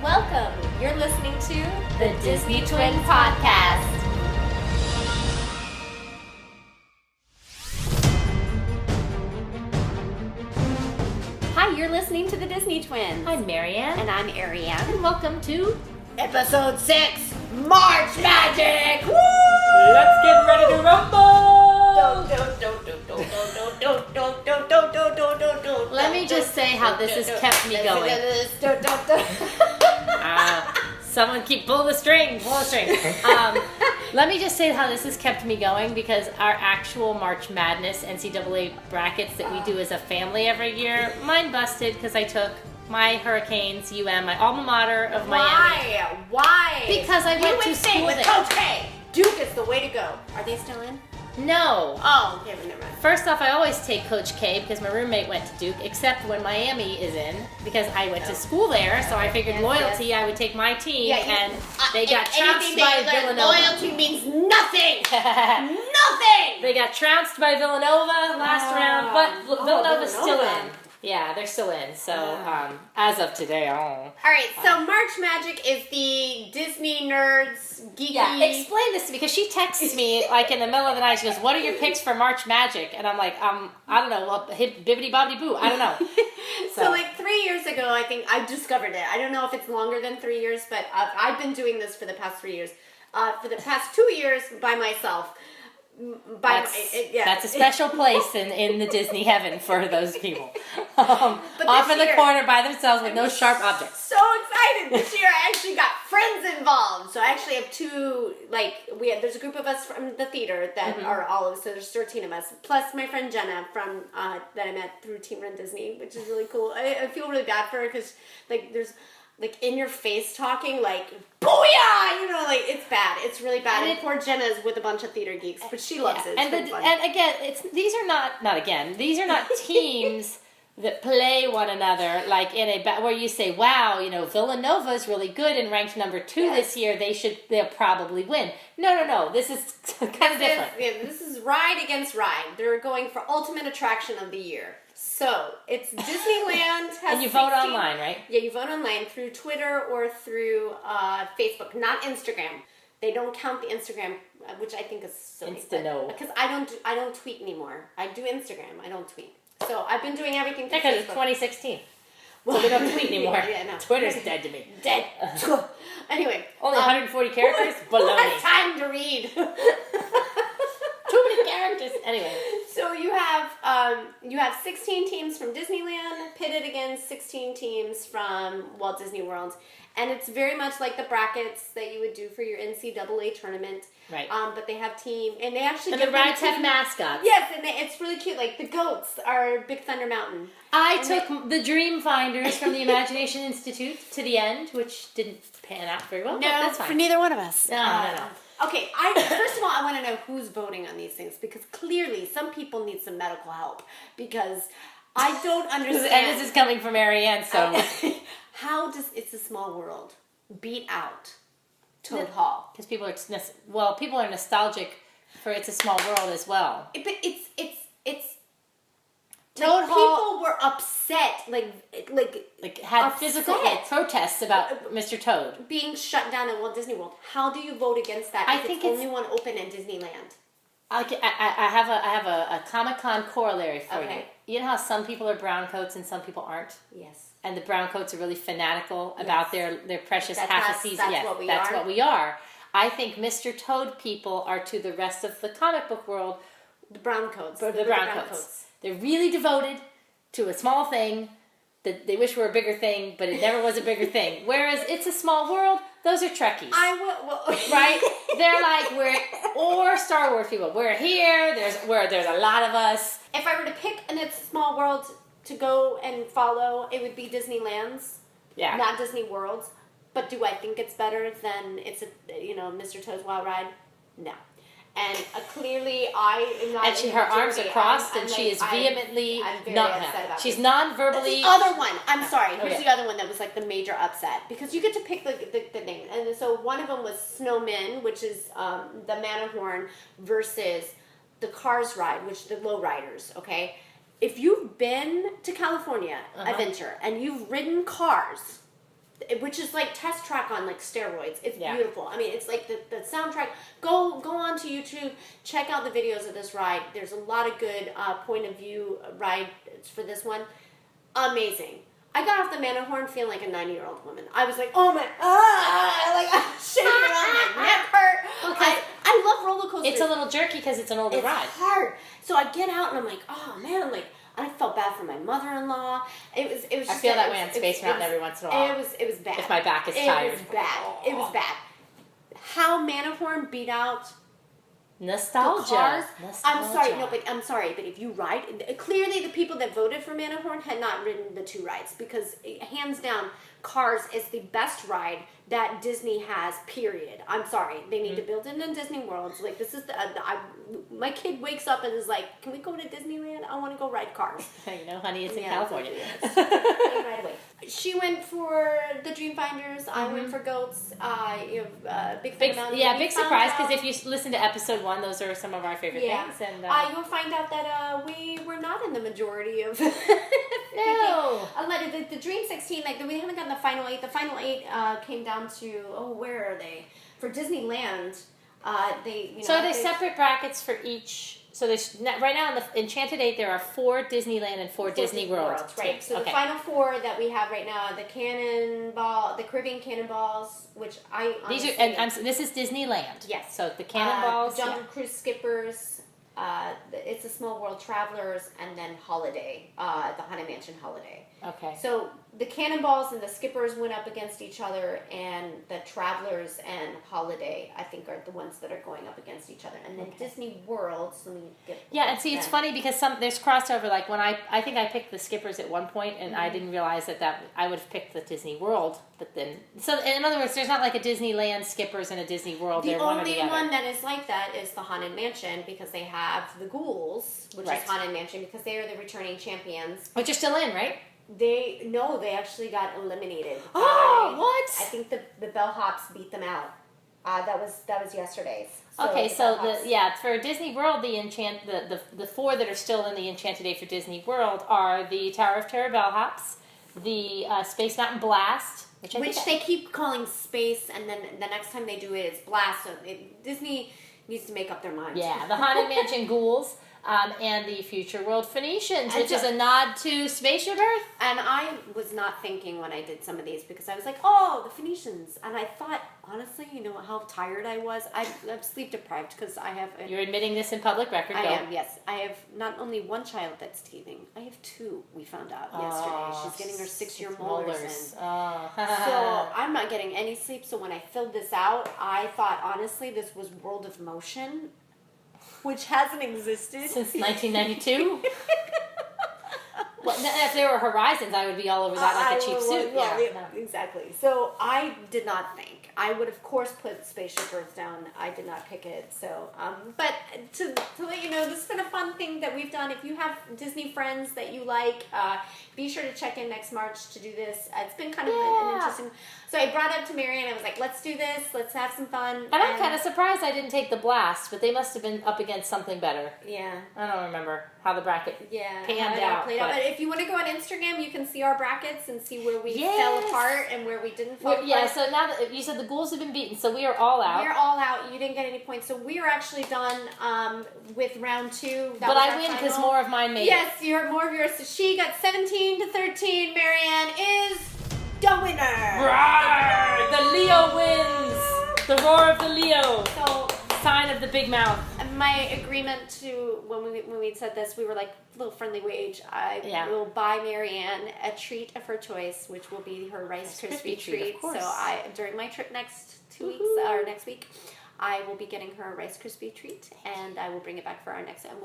Welcome. You're listening to the Disney Twin Podcast. Hi, you're listening to the Disney Twins. I'm Marianne. And I'm Ariane. And welcome to Episode 6, March Magic! Woo! Let's Get Ready to Rumble! Let me just say how this has kept me going. Someone keep pull the string. Let me just say how this has kept me going because our actual March Madness NCAA brackets that we do as a family every year, mine busted because I took my Hurricanes, my alma mater of Miami. Why? Because I went to school with there. Coach K. Duke is the way to go. Are they still in? No. Oh, okay, but never mind. First off, I always take Coach K because my roommate went to Duke, except when Miami is in, because I went to school there, so I figured loyalty, I would take my team, and they got trounced by Villanova. Loyalty means nothing! Nothing! They got trounced by Villanova last round, but Villanova's still in. Yeah, they're still in, so as of today, Alright, so March Magic is the Disney nerds, geeky... Yeah, explain this to me, because she texts me, like, in the middle of the night, she goes, what are your picks for March Magic? And I'm like, I don't know, well, bibbidi bobbidi boo, I don't know. So like 3 years ago, I think, I discovered it. I don't know if it's longer than 3 years, but I've been doing this for the past 3 years. For the past 2 years, by myself. That's a special place in the Disney heaven for those people. But off in the year, corner by themselves with no sharp objects. So excited! This year I actually got friends involved. So I actually have two, there's a group of us from the theater that are all of us, so there's 13 of us, plus my friend Jenna from, that I met through Team Run Disney, which is really cool. I feel really bad for her because, there's in your face talking, booyah! It's bad. It's really bad. And poor Jenna is with a bunch of theater geeks, but she loves it. And again, these are not teams that play one another where you say, wow, Villanova is really good and ranked number 2 this year. They'll probably win. No. This is kind of different. This is ride against ride. They're going for ultimate attraction of the year. So, it's Disneyland has and you vote online, right? Yeah, you vote online through Twitter or through Facebook, not Instagram. They don't count the Instagram, which I think is silly. No. Because I don't tweet anymore. I do Instagram. I don't tweet. So, I've been doing everything through because Facebook. It's 2016. So we don't tweet anymore. No. Twitter's dead to me. Dead. Anyway. Only 140 characters? Baloney. Who has time to read? Too many characters. Anyway. So you have 16 teams from Disneyland pitted against 16 teams from Walt Disney World, and it's very much like the brackets that you would do for your NCAA tournament. Right. But they have team, and they actually the rides have mascots. Yes, and it's really cute. Like the goats are Big Thunder Mountain. I took the Dream Finders from the Imagination Institute to the end, which didn't pan out very well. No, that's fine. For neither one of us. No. Okay, first of all, I want to know who's voting on these things because clearly some people need some medical help because I don't understand. And this is coming from Marianne, so how does It's a Small World beat out Toad Hall? Because people are nostalgic for It's a Small World as well. But it's Toad Hall. People were upset, had upset. physical protests about Mr. Toad being shut down at Walt Disney World. How do you vote against that? I think it's only one open at Disneyland. I have a Comic-Con corollary for you. You know how some people are brown coats and some people aren't? Yes. And the brown coats are really fanatical about their precious half a season. That's what we are. I think Mr. Toad people are to the rest of the comic book world. The brown coats. The brown coats. They're really devoted to a small thing that they wish were a bigger thing, but it never was a bigger thing. Whereas It's a Small World, those are Trekkies. Right? They're or Star Wars people. We're here, there's a lot of us. If I were to pick an It's a Small World to go and follow, it would be Disneyland's. Yeah. Not Disney World's. But do I think it's better than Mr. Toad's Wild Ride? No. And clearly, I am not. And her arms are crossed, and she is vehemently not happy. She's non-verbally. The other one, I'm sorry. Here's the other one that was the major upset because you get to pick the name, and so one of them was Snowmen, which is the Matterhorn, versus the Cars ride, which the lowriders. Okay, if you've been to California Adventure and you've ridden Cars, which is like Test Track on like steroids. It's Yeah. beautiful. I mean, it's like the soundtrack. Go onto YouTube, check out the videos of this ride. There's a lot of good point of view rides for this one. Amazing. I got off the Matterhorn feeling like a 90-year-old woman. I was like, oh my, like I'm shaking around, my neck hurt. I love roller coasters. It's a little jerky because it's an older ride. It's hard. So I get out and I'm like, oh man, like I felt bad for my mother-in-law. It was. Just, I feel that way on Space Mountain every once in a while. It was bad. If my back is tired. It was bad. It was bad. How Matterhorn beat out Nostalgia. the cars. Nostalgia. I'm sorry, but if you ride, clearly the people that voted for Matterhorn had not ridden the two rides because hands down, Cars is the best ride that Disney has. Period. I'm sorry, they need to build it in Disney World. So, like this is my kid wakes up and is like, "Can we go to Disneyland? I want to go ride Cars." You know, honey, it's in California. Right away. She went for the Dreamfinders. I went for Goats. Big surprise because if you listen to episode 1, those are some of our favorite things. And you'll find out that we were not in the majority of. No. The Dream 16, like we haven't gotten the final 8. The final 8 came down to where are they for Disneyland? So are they separate brackets for each? So there's right now in the Enchanted 8 there are 4 Disneyland and 4 Disney World. Right. So the final 4 that we have right now, the Caribbean Cannonballs, which I honestly, these are this is Disneyland. Yes. So the Cannonballs, Jungle Cruise Skippers, It's a Small World Travelers, and then Holiday, the Haunted Mansion Holiday. Okay. So the Cannonballs and the Skippers went up against each other, and the Travelers and Holiday, I think, are the ones that are going up against each other. And then Disney World, so let me get... Yeah, and see, it's funny because there's crossover. Like when I think I picked the Skippers at one point, and I didn't realize that I would have picked the Disney World, but then... So in other words, there's not like a Disneyland Skippers and a Disney World. The only one that is like that is the Haunted Mansion, because they have the Ghouls, which is Haunted Mansion, because they are the returning champions. Which are still in, right? They actually got eliminated. What? I think the Bellhops beat them out. That was yesterday's. For Disney World, the 4 that are still in the Enchanted 8 for Disney World are the Tower of Terror Bellhops, the Space Mountain Blast, which they keep calling Space, and then the next time they do it, it's Blast. So Disney needs to make up their minds. Yeah, the Haunted Mansion Ghouls. And the Future World Phoenicians, which is a nod to Spaceship Earth. And I was not thinking when I did some of these, because I was like, oh, the Phoenicians. And I thought, honestly, you know how tired I was? I'm sleep deprived because I have... You're admitting this in public record. I am, yes. I have not only one child that's teething. I have 2, we found out yesterday. She's getting her 6-year molars in. So I'm not getting any sleep. So when I filled this out, I thought, honestly, this was World of Motion, which hasn't existed since 1992. Well, if there were Horizons, I would be all over that like a cheap suit. Exactly. So I did not think. I would, of course, put Spaceship Earth down. I did not pick it. So, but to let you know, this has been a fun thing that we've done. If you have Disney friends that you like, be sure to check in next March to do this. It's been kind of an interesting... So I brought it up to Marianne. I was like, let's do this. Let's have some fun. And I'm kind of surprised I didn't take the Blast, but they must have been up against something better. Yeah. I don't remember how the bracket panned out. But if you want to go on Instagram, you can see our brackets and see where we fell apart and where we didn't fall apart. Yeah, so now that you said the Ghouls have been beaten, so we are all out. We're all out. You didn't get any points. So we are actually done with round 2. But I win because more of mine made it. Yes, more of yours. So she got 17-13. Marianne is the winner. Roar! The Leo wins. The roar of the Leo. So, sign of the big mouth. My agreement to when we said this, we were like little friendly wage. I will buy Marianne a treat of her choice, which will be her Rice Krispie treat. So during my trip next 2 weeks or next week, I will be getting her a Rice Krispie treat, and I will bring it back for our next. And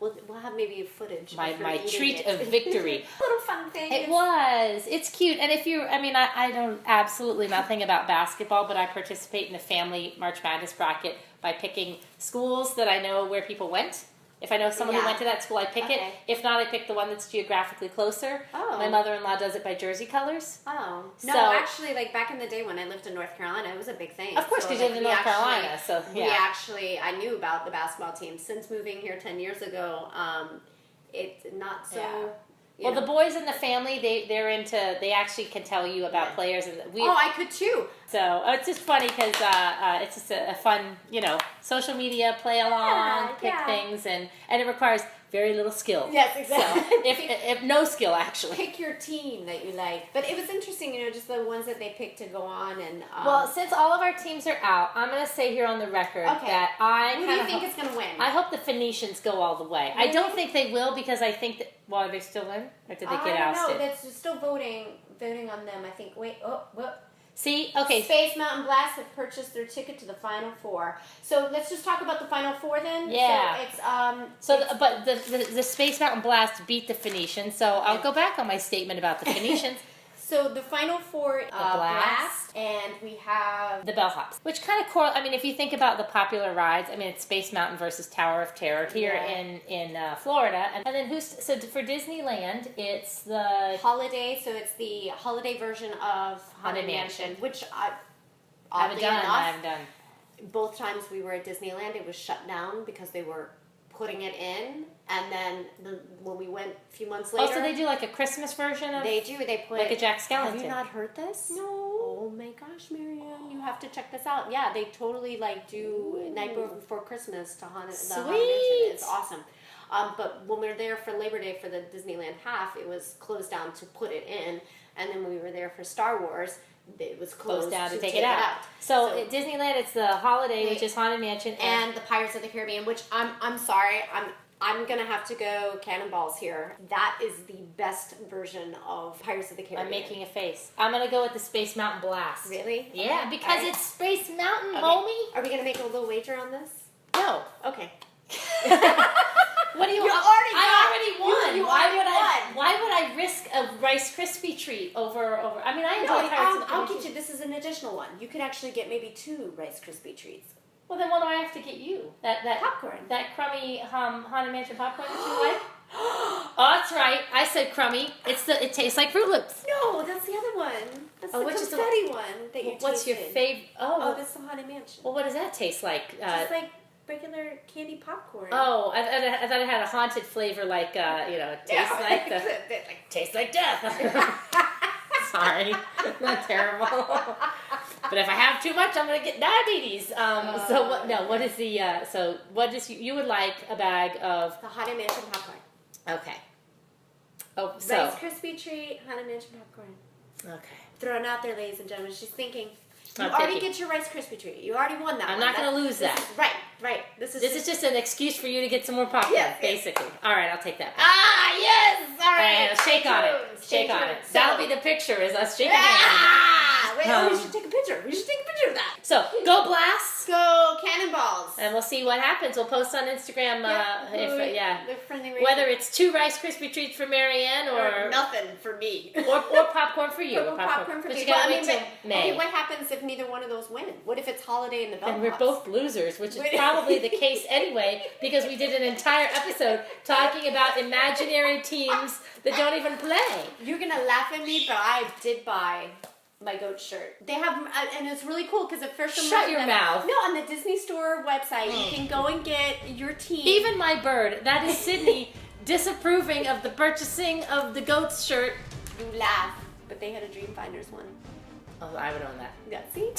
we'll have maybe footage. My treat of victory. Little fun thing. It was. It's cute, and if you, I don't absolutely nothing about basketball, but I participate in the family March Madness bracket by picking schools that I know where people went. If I know someone who went to that school, I pick it. If not, I pick the one that's geographically closer. Oh. My mother-in-law does it by jersey colors. Oh. No, actually, like back in the day when I lived in North Carolina, it was a big thing. Of course, because you lived in North Carolina. So I knew about the basketball team. Since moving here 10 years ago, it's not so... Well, the boys in the family, they actually can tell you about players. And I could too. So it's just funny because it's just a fun, social media play along, pick things, and it requires very little skill. Yes, exactly. So, if no skill, actually. Pick your team that you like. But it was interesting, just the ones that they picked to go on. And well, since all of our teams are out, I'm going to say here on the record that who do you think is going to win? I hope the Phoenicians go all the way. Really? I don't think they will because I think that, are they still in? Or did they get ousted? No, that's still voting on them, I think. Wait, See? Okay. Space Mountain Blast have purchased their ticket to the Final Four. So let's just talk about the Final Four then. Yeah. So it's the Space Mountain Blast beat the Phoenicians. So I'll go back on my statement about the Phoenicians. So the Final Four, the Blast, and we have the Bellhops, which kind of if you think about the popular rides, it's Space Mountain versus Tower of Terror here in Florida, and then for Disneyland, it's the Holiday. So it's the holiday version of Haunted Mansion, which I haven't done. Both times we were at Disneyland, it was shut down because they were putting it in, and then when we went a few months later... Oh, so they do like a Christmas version of... They do, they put... Like a Jack Skellington. Have you not heard this? No. Oh my gosh, Marianne, you have to check this out. Yeah, they totally do Night Before Christmas to Haunted Mansion. It's awesome. But when we were there for Labor Day for the Disneyland half, it was closed down to put it in, and then when we were there for Star Wars... It was closed down to take it out. So at Disneyland, it's the Holiday, which is Haunted Mansion, and the Pirates of the Caribbean. Which I'm sorry, I'm gonna have to go cannonballs here. That is the best version of Pirates of the Caribbean. I'm making a face. I'm gonna go with the Space Mountain Blast. Really? Yeah, okay. Because it's Space Mountain, homie. Are we gonna make a little wager on this? No. Okay. What do you? I already won. Why would I risk a Rice Krispie treat over? I enjoy Pirates. I'll get you. This is an additional one. You could actually get maybe 2 Rice Krispie treats. Well, then what do I have to get you? That popcorn. That crummy Haunted Mansion popcorn that you like. Oh, that's right. I said crummy. It tastes like Fruit Loops. No, that's the other one. That's the confetti one that you tasted. What's your favorite? Oh, that's the Haunted Mansion. Well, what does that taste like? Just like regular candy popcorn. Oh, I thought it had a haunted flavor, like tastes like death. Sorry, not terrible. But if I have too much, I'm gonna get diabetes. What is the? So what is you would like a bag of the Haunted Mansion popcorn? Okay. Oh, Rice Krispie treat, Haunted Mansion popcorn. Okay. Throwing out there, ladies and gentlemen. She's thinking. You already get your Rice Krispie treat. You already won that. I'm not going to lose that. Right. This is just an excuse for you to get some more popcorn, basically. All right, I'll take that. Yes! All right. Shake on it. That'll be the picture, is us shaking hands. Wait, we should take a picture. Of that. So, go Blast. Go Cannonballs. And we'll see what happens. We'll post on Instagram whether it's 2 Rice Krispie treats for Marianne or nothing for me. or popcorn for you. Or popcorn for me. You gotta wait till May. Okay, what happens if neither one of those win? What if it's Holiday in the Bellhops? And we're both losers, which is probably the case anyway, because we did an entire episode talking about imaginary teams that don't even play. You're gonna laugh at me, but I did buy my goat shirt. They have, and it's really cool because at first shut your mouth. No, on the Disney Store website, you can go and get your team. Even my bird, that is Sydney, disapproving of the purchasing of the goat's shirt. You laugh, but they had a Dreamfinders one. Oh, I would own that. Yeah, see.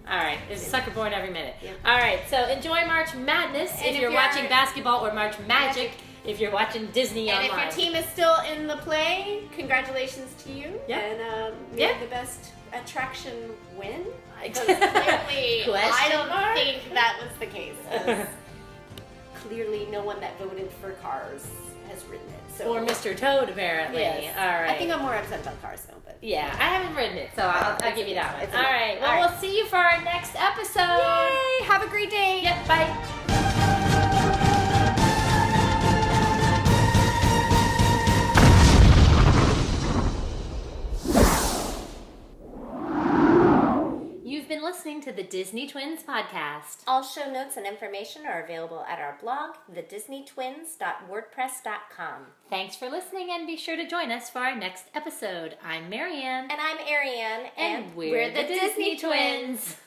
All right, there's a sucker born every minute. Yeah. All right, so enjoy March Madness if you're watching basketball, or March Magic if you're watching Disney online. And if your team is still in the play, congratulations to you. Yeah. And may the best attraction win. Clearly, I don't think that was the case. Clearly, no one that voted for Cars has ridden it. So. Or Mr. Toad, apparently. Yes. All right. I think I'm more upset about Cars, though. But yeah, I haven't ridden it, so I'll give you that one. All right. Well, we'll see you for our next episode. Yay! Have a great day. Yep. Bye. You've been listening to the Disney Twins podcast. All show notes and information are available at our blog, thedisneytwins.wordpress.com. Thanks for listening, and be sure to join us for our next episode. I'm Marianne. And I'm Ariane. And we're the Disney Twins.